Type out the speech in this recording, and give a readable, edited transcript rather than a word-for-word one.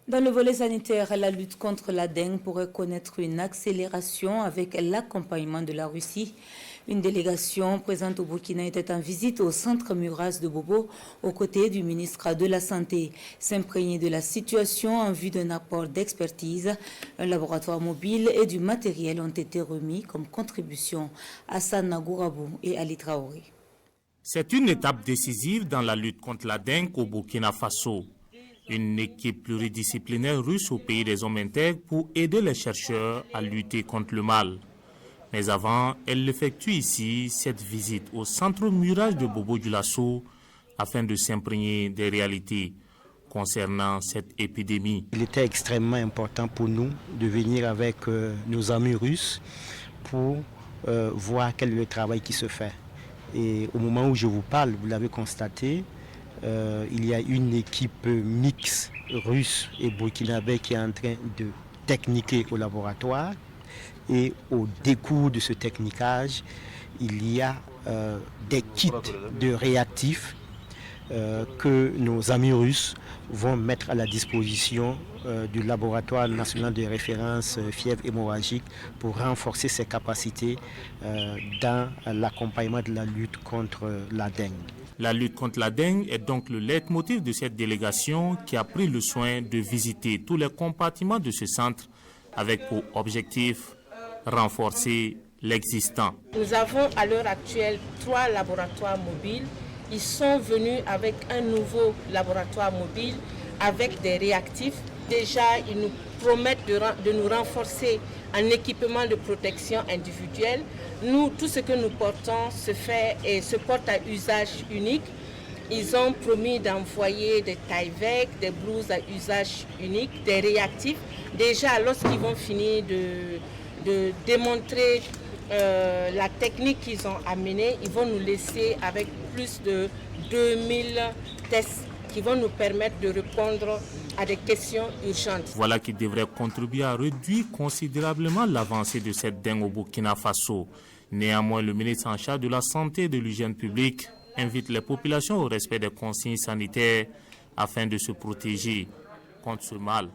Dans le volet sanitaire, la lutte contre la dengue pourrait connaître une accélération avec l'accompagnement de la Russie. Une délégation présente au Burkina était en visite au centre Muras de Bobo aux côtés du ministre de la Santé. S'imprégner de la situation en vue d'un apport d'expertise, un laboratoire mobile et du matériel ont été remis comme contribution à Hassan Nagourabou et Ali Traoré. C'est une étape décisive dans la lutte contre la dengue au Burkina Faso. Une équipe pluridisciplinaire russe au pays des hommes intègres pour aider les chercheurs à lutter contre le mal. Mais avant, elle effectue ici cette visite au centre Muras de Bobo-Dioulasso afin de s'imprégner des réalités concernant cette épidémie. Il était extrêmement important pour nous de venir avec nos amis russes pour voir quel est le travail qui se fait. Et au moment où je vous parle, vous l'avez constaté, il y a une équipe mixte russe et burkinabé qui est en train de techniquer au laboratoire. Et au décours de ce techniquage, il y a des kits de réactifs que nos amis russes vont mettre à la disposition du laboratoire national de référence fièvre hémorragique pour renforcer ses capacités dans l'accompagnement de la lutte contre la dengue. La lutte contre la dengue est donc le leitmotiv de cette délégation qui a pris le soin de visiter tous les compartiments de ce centre avec pour objectif renforcer l'existant. Nous avons à l'heure actuelle 3 laboratoires mobiles. Ils sont venus avec un nouveau laboratoire mobile avec des réactifs. Déjà, ils nous promettent de nous renforcer en équipement de protection individuelle. Nous, tout ce que nous portons se fait et se porte à usage unique. Ils ont promis d'envoyer des taille-vec, des blouses à usage unique, des réactifs. Déjà, lorsqu'ils vont finir de démontrer la technique qu'ils ont amenée, ils vont nous laisser avec plus de 2000 tests qui vont nous permettre de répondre à des questions urgentes. Voilà qui devrait contribuer à réduire considérablement l'avancée de cette dengue au Burkina Faso. Néanmoins, le ministre en charge de la santé et de l'hygiène publique invite les populations au respect des consignes sanitaires afin de se protéger contre ce mal.